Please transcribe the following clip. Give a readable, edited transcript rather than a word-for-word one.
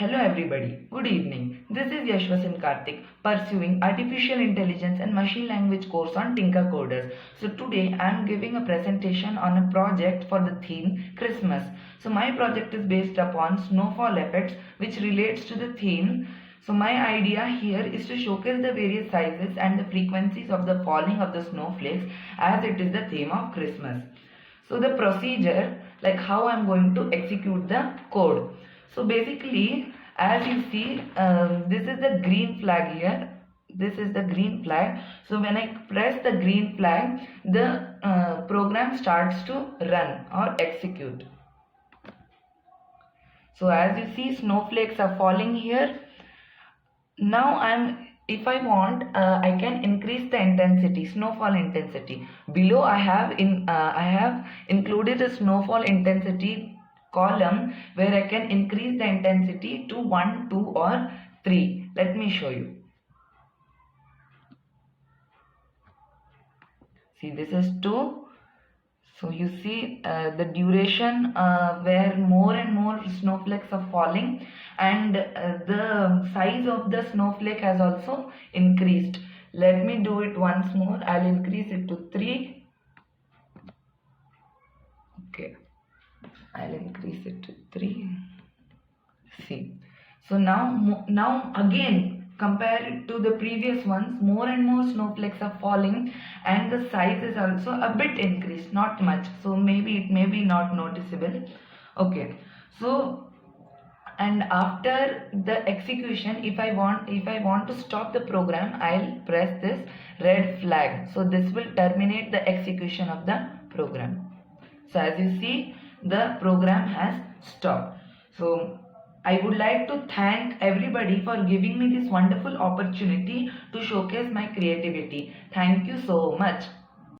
Hello everybody, good evening. This is Yashwasin Karthik pursuing Artificial Intelligence and Machine Language course on Tinker Coders. So today I am giving a presentation on a project for the theme Christmas. So my project is based upon snowfall effects which relates to the theme. So my idea here is to showcase the various sizes and the frequencies of the falling of the snowflakes as it is the theme of Christmas. So the procedure, like how I am going to execute the code. So basically, as you see, this is the green flag here. This is the green flag. So when I press the green flag, the program starts to run or execute. So as you see, snowflakes are falling here. Now if I want, I can increase the intensity, snowfall intensity. Below I have included a snowfall intensity column where I can increase the intensity to 1, 2 or 3. Let me show you. See, this is 2. So you see the duration where more and more snowflakes are falling, and the size of the snowflake has also increased. Let me do it once more. I'll increase it to 3. Okay, I'll increase it to 3. See, so now again, compare it to the previous ones, more and more snowflakes are falling and the size is also a bit increased, not much. So maybe it may be not noticeable. Okay, so and after the execution, if I want to stop the program, I'll press this red flag. So this will terminate the execution of the program. So as you see, the program has stopped. So I would like to thank everybody for giving me this wonderful opportunity to showcase my creativity. Thank you so much.